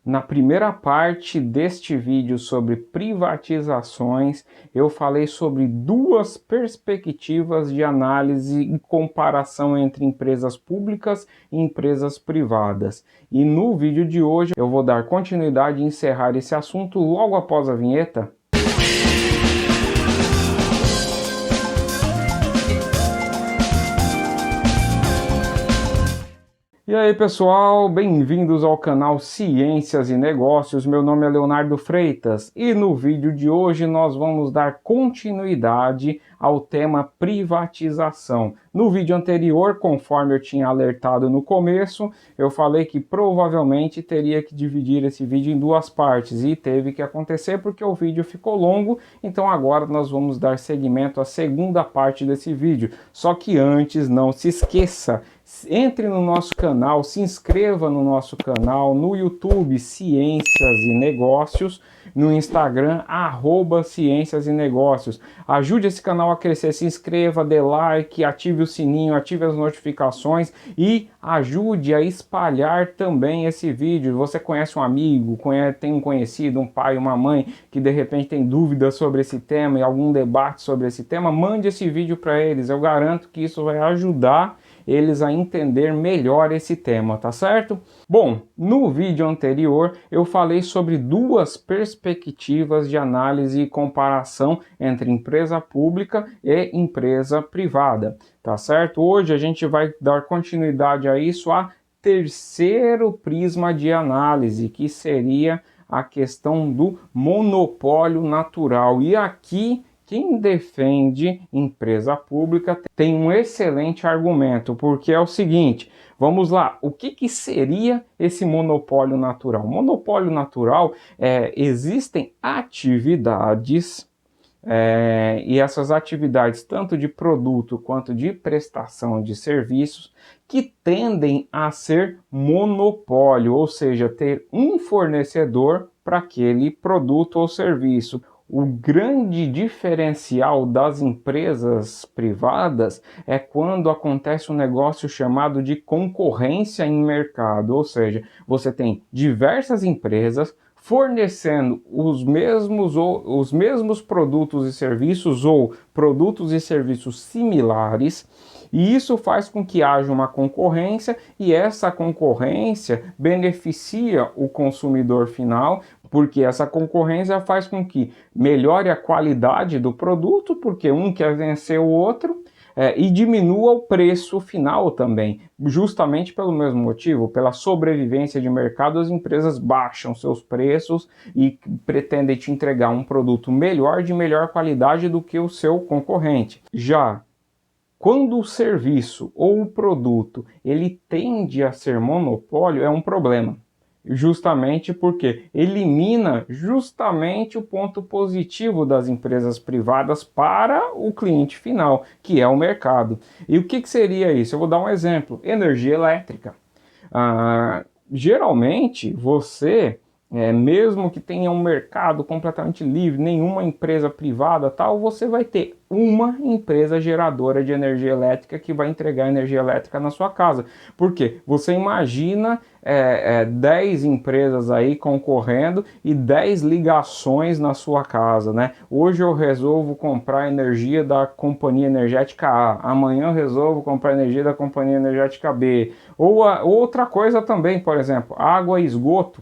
Na primeira parte deste vídeo sobre privatizações, eu falei sobre duas perspectivas de análise e comparação entre empresas públicas e empresas privadas. E no vídeo de hoje eu vou dar continuidade e encerrar esse assunto logo após a vinheta. E aí pessoal, bem-vindos ao canal Ciências e Negócios. Meu nome é Leonardo Freitas e no vídeo de hoje nós vamos dar continuidade ao tema privatização. No vídeo anterior, conforme eu tinha alertado no começo, eu falei que provavelmente teria que dividir esse vídeo em duas partes e teve que acontecer porque o vídeo ficou longo, então agora nós vamos dar seguimento à segunda parte desse vídeo. Só que antes, não se esqueça, entre no nosso canal, se inscreva no nosso canal, no YouTube Ciências e Negócios, no Instagram @Ciências e Negócios. Ajude esse canal a crescer, se inscreva, dê like, ative o sininho, ative as notificações e ajude a espalhar também esse vídeo. Você conhece um amigo, tem um conhecido, um pai, uma mãe que de repente tem dúvidas sobre esse tema e algum debate sobre esse tema, mande esse vídeo para eles. Eu garanto que isso vai ajudar eles a entender melhor esse tema, tá certo? Bom, no vídeo anterior eu falei sobre duas perspectivas de análise e comparação entre empresa pública e empresa privada, tá certo? Hoje a gente vai dar continuidade a isso, a terceiro prisma de análise, que seria a questão do monopólio natural. E aqui quem defende empresa pública tem um excelente argumento, porque é o seguinte, vamos lá, o que seria esse monopólio natural? Monopólio natural existem atividades, e essas atividades, tanto de produto quanto de prestação de serviços, que tendem a ser monopólio, ou seja, ter um fornecedor para aquele produto ou serviço. O grande diferencial das empresas privadas é quando acontece um negócio chamado de concorrência em mercado, ou seja, você tem diversas empresas fornecendo os mesmos produtos e serviços ou produtos e serviços similares, e isso faz com que haja uma concorrência e essa concorrência beneficia o consumidor final, porque essa concorrência faz com que melhore a qualidade do produto, porque um quer vencer o outro, e diminua o preço final também, justamente pelo mesmo motivo, pela sobrevivência de mercado, as empresas baixam seus preços e pretendem te entregar um produto melhor, de melhor qualidade do que o seu concorrente. Já quando o serviço ou o produto ele tende a ser monopólio, é um problema. Justamente porque elimina justamente o ponto positivo das empresas privadas para o cliente final, que é o mercado. E o que seria isso? Eu vou dar um exemplo: energia elétrica. Geralmente você, mesmo que tenha um mercado completamente livre, nenhuma empresa privada tal, você vai ter uma empresa geradora de energia elétrica que vai entregar energia elétrica na sua casa. Por quê? Você imagina 10 empresas aí concorrendo e 10 ligações na sua casa, né? Hoje eu resolvo comprar energia da companhia energética A, amanhã eu resolvo comprar energia da companhia energética B. Ou outra coisa também, por exemplo, água e esgoto.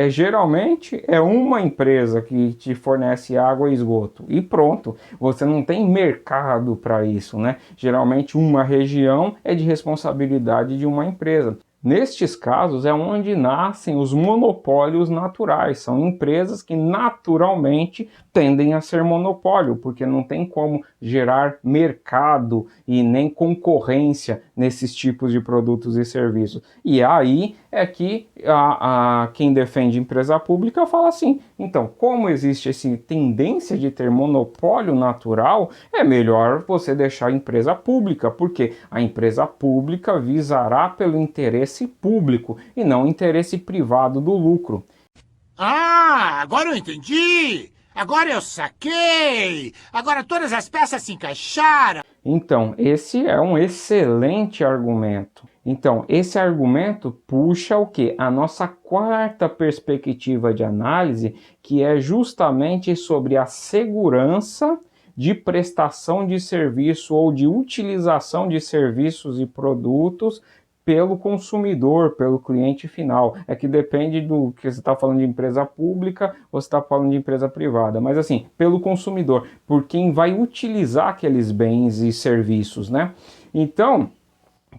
Geralmente é uma empresa que te fornece água e esgoto e pronto, você não tem mercado para isso, né? Geralmente uma região é de responsabilidade de uma empresa. Nestes casos é onde nascem os monopólios naturais, são empresas que naturalmente tendem a ser monopólio, porque não tem como gerar mercado e nem concorrência nesses tipos de produtos e serviços. E aí é que quem defende empresa pública fala assim, então, como existe essa tendência de ter monopólio natural, é melhor você deixar a empresa pública, porque a empresa pública visará pelo interesse público e não interesse privado do lucro. Ah, agora eu entendi! Agora eu saquei! Agora todas as peças se encaixaram! Então, esse é um excelente argumento. Então, esse argumento puxa o quê? A nossa quarta perspectiva de análise, que é justamente sobre a segurança de prestação de serviço ou de utilização de serviços e produtos pelo consumidor, pelo cliente final. É que depende do que você está falando de empresa pública ou você está falando de empresa privada. Mas assim, pelo consumidor, por quem vai utilizar aqueles bens e serviços, né? Então,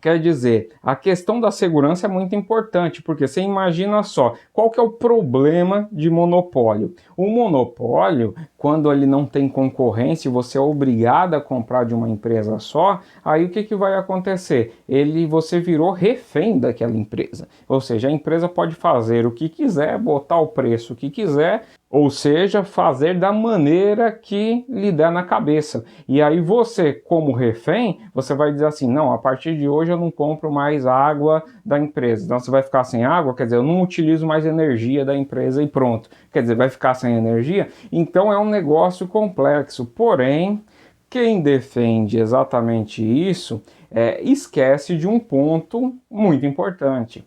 quer dizer, a questão da segurança é muito importante, porque você imagina só, qual que é o problema de monopólio? O monopólio, quando ele não tem concorrência e você é obrigado a comprar de uma empresa só, aí o que vai acontecer? Você virou refém daquela empresa. Ou seja, a empresa pode fazer o que quiser, botar o preço que quiser, ou seja, fazer da maneira que lhe der na cabeça. E aí você, como refém, você vai dizer assim, não, a partir de hoje eu não compro mais água da empresa. Então você vai ficar sem água, quer dizer, eu não utilizo mais energia da empresa e pronto. Quer dizer, vai ficar sem energia? Então é um negócio complexo. Porém, quem defende exatamente isso, esquece de um ponto muito importante.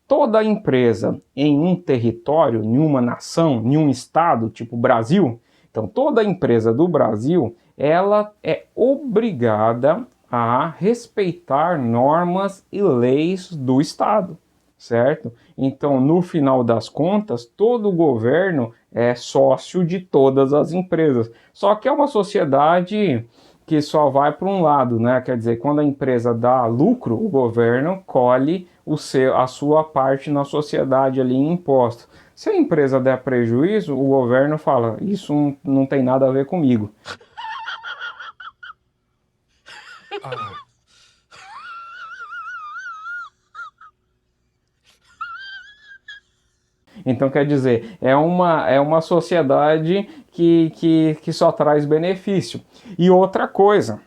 Toda empresa em um território, em uma nação, em um estado, tipo Brasil, então toda empresa do Brasil, ela é obrigada a respeitar normas e leis do estado, certo? Então, no final das contas, todo governo é sócio de todas as empresas. Só que é uma sociedade que só vai para um lado, né? Quer dizer, quando a empresa dá lucro, o governo colhe a sua parte na sociedade ali em impostos. Se a empresa der prejuízo, o governo fala, isso não tem nada a ver comigo. Então, quer dizer, é uma sociedade que só traz benefício. E outra coisa,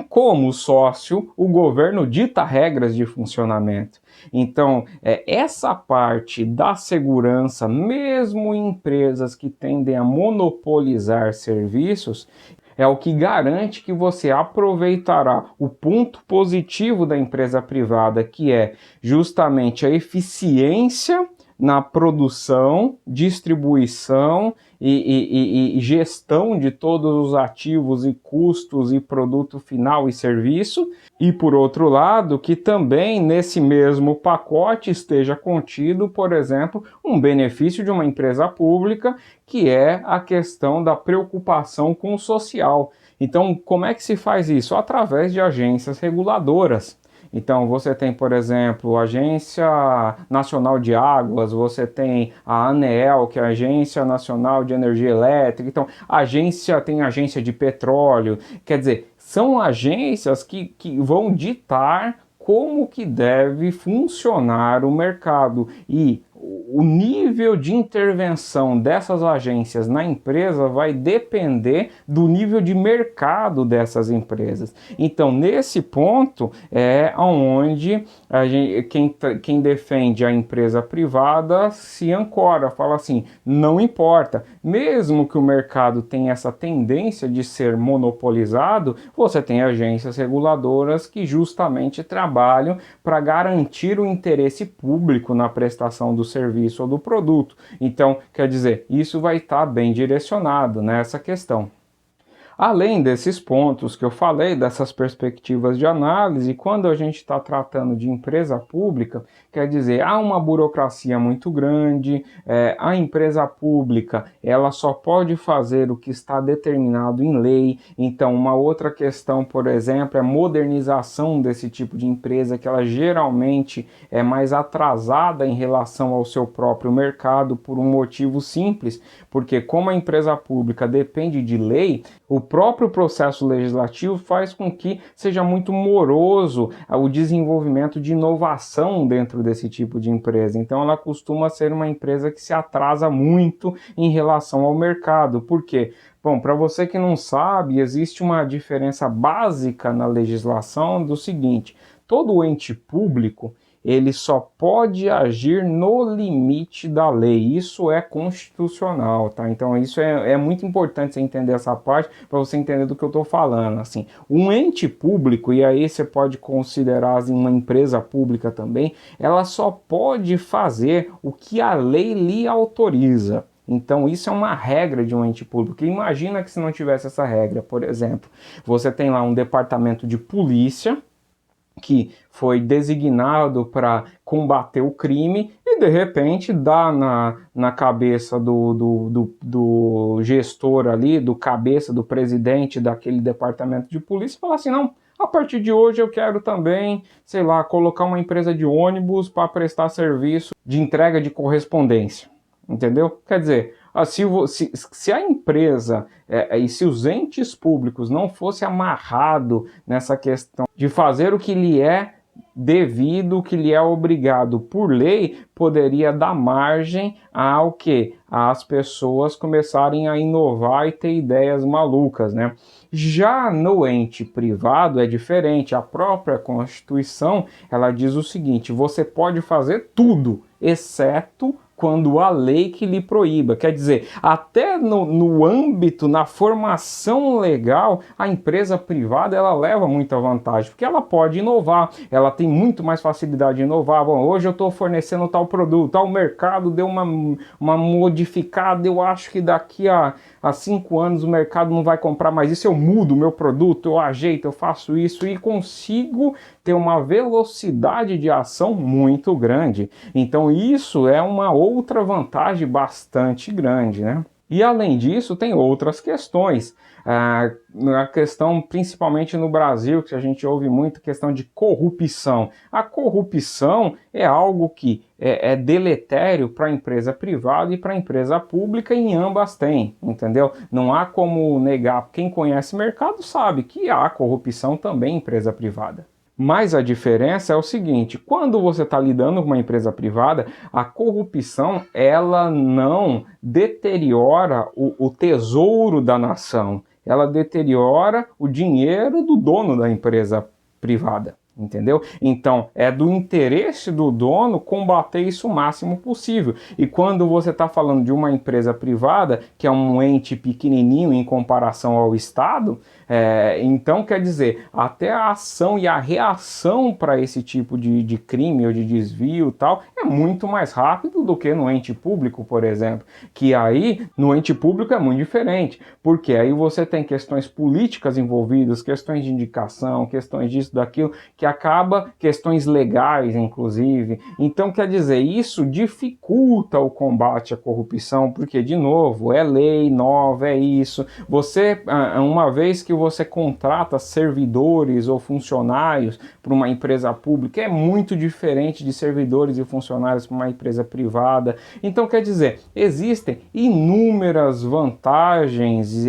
como sócio, o governo dita regras de funcionamento. Então, essa parte da segurança, mesmo em empresas que tendem a monopolizar serviços, é o que garante que você aproveitará o ponto positivo da empresa privada, que é justamente a eficiência na produção, distribuição e gestão de todos os ativos e custos e produto final e serviço, e por outro lado, que também nesse mesmo pacote esteja contido, por exemplo, um benefício de uma empresa pública, que é a questão da preocupação com o social. Então, como é que se faz isso? Através de agências reguladoras. Então, você tem, por exemplo, a Agência Nacional de Águas, você tem a ANEEL, que é a Agência Nacional de Energia Elétrica, então, tem agência de petróleo, quer dizer, são agências que vão ditar como que deve funcionar o mercado e o nível de intervenção dessas agências na empresa vai depender do nível de mercado dessas empresas. Então, nesse ponto é onde quem defende a empresa privada se ancora, fala assim, não importa, mesmo que o mercado tenha essa tendência de ser monopolizado, você tem agências reguladoras que justamente trabalham para garantir o interesse público na prestação do serviço ou do produto. Então, quer dizer, isso vai estar bem direcionado nessa questão. Além desses pontos que eu falei, dessas perspectivas de análise, quando a gente está tratando de empresa pública, quer dizer, há uma burocracia muito grande, a empresa pública ela só pode fazer o que está determinado em lei. Então, uma outra questão, por exemplo, é a modernização desse tipo de empresa, que ela geralmente é mais atrasada em relação ao seu próprio mercado, por um motivo simples, porque como a empresa pública depende de lei, o próprio processo legislativo faz com que seja muito moroso o desenvolvimento de inovação dentro desse tipo de empresa. Então ela costuma ser uma empresa que se atrasa muito em relação ao mercado. Por quê? Bom, para você que não sabe, existe uma diferença básica na legislação do seguinte: todo ente público ele só pode agir no limite da lei. Isso é constitucional, tá? Então isso é muito importante você entender essa parte para você entender do que eu estou falando. Assim, um ente público, e aí você pode considerar assim, uma empresa pública também, ela só pode fazer o que a lei lhe autoriza. Então isso é uma regra de um ente público. Imagina que se não tivesse essa regra, por exemplo, você tem lá um departamento de polícia que foi designado para combater o crime e de repente dá na cabeça do gestor ali, do cabeça, do presidente daquele departamento de polícia e fala assim, não, a partir de hoje eu quero também, sei lá, colocar uma empresa de ônibus para prestar serviço de entrega de correspondência. Entendeu? Quer dizer, se a empresa e se os entes públicos não fossem amarrados nessa questão de fazer o que lhe é devido, o que lhe é obrigado por lei, poderia dar margem ao que? As pessoas começarem a inovar e ter ideias malucas, né? Já no ente privado é diferente. A própria Constituição, ela diz o seguinte, você pode fazer tudo, exceto quando a lei que lhe proíba. Quer dizer, até no âmbito, na formação legal, a empresa privada ela leva muita vantagem, porque ela pode inovar, ela tem muito mais facilidade de inovar. Bom, hoje eu estou fornecendo tal produto, tal mercado deu uma modificada, eu acho que daqui a 5 anos o mercado não vai comprar mais isso, eu mudo o meu produto, eu ajeito, eu faço isso e consigo ter uma velocidade de ação muito grande. Então isso é uma outra vantagem bastante grande, né? E além disso, tem outras questões. A questão, principalmente no Brasil, que a gente ouve muito, questão de corrupção. A corrupção é algo que é deletério para a empresa privada e para a empresa pública, e ambas têm, entendeu? Não há como negar. Quem conhece o mercado sabe que há corrupção também em empresa privada. Mas a diferença é o seguinte, quando você está lidando com uma empresa privada, a corrupção ela não deteriora o tesouro da nação, ela deteriora o dinheiro do dono da empresa privada. Entendeu? Então, é do interesse do dono combater isso o máximo possível. E quando você está falando de uma empresa privada, que é um ente pequenininho em comparação ao Estado, então quer dizer, até a ação e a reação para esse tipo de crime ou de desvio e tal, é muito mais rápido do que no ente público, por exemplo. Que aí, no ente público é muito diferente, porque aí você tem questões políticas envolvidas, questões de indicação, questões disso, daquilo, que acaba questões legais, inclusive. Então, quer dizer, isso dificulta o combate à corrupção, porque, de novo, é lei nova, é isso. Você, uma vez que você contrata servidores ou funcionários para uma empresa pública, é muito diferente de servidores e funcionários para uma empresa privada. Então, quer dizer, existem inúmeras vantagens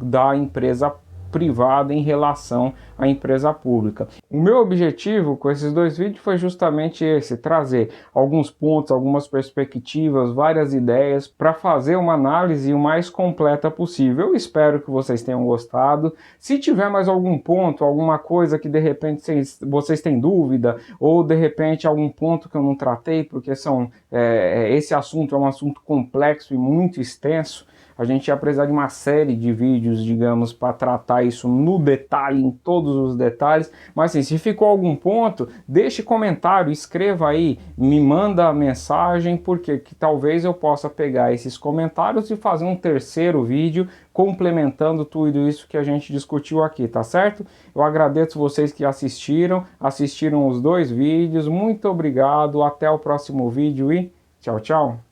da empresa privada em relação à empresa pública. O meu objetivo com esses 2 vídeos foi justamente esse, trazer alguns pontos, algumas perspectivas, várias ideias para fazer uma análise o mais completa possível. Eu espero que vocês tenham gostado. Se tiver mais algum ponto, alguma coisa que de repente vocês têm dúvida, ou de repente algum ponto que eu não tratei, porque esse assunto é um assunto complexo e muito extenso, a gente ia precisar de uma série de vídeos, digamos, para tratar isso no detalhe, em todos os detalhes. Mas assim, se ficou algum ponto, deixe comentário, escreva aí, me manda mensagem, porque que talvez eu possa pegar esses comentários e fazer um terceiro vídeo complementando tudo isso que a gente discutiu aqui, tá certo? Eu agradeço vocês que assistiram os 2 vídeos, muito obrigado, até o próximo vídeo e tchau, tchau!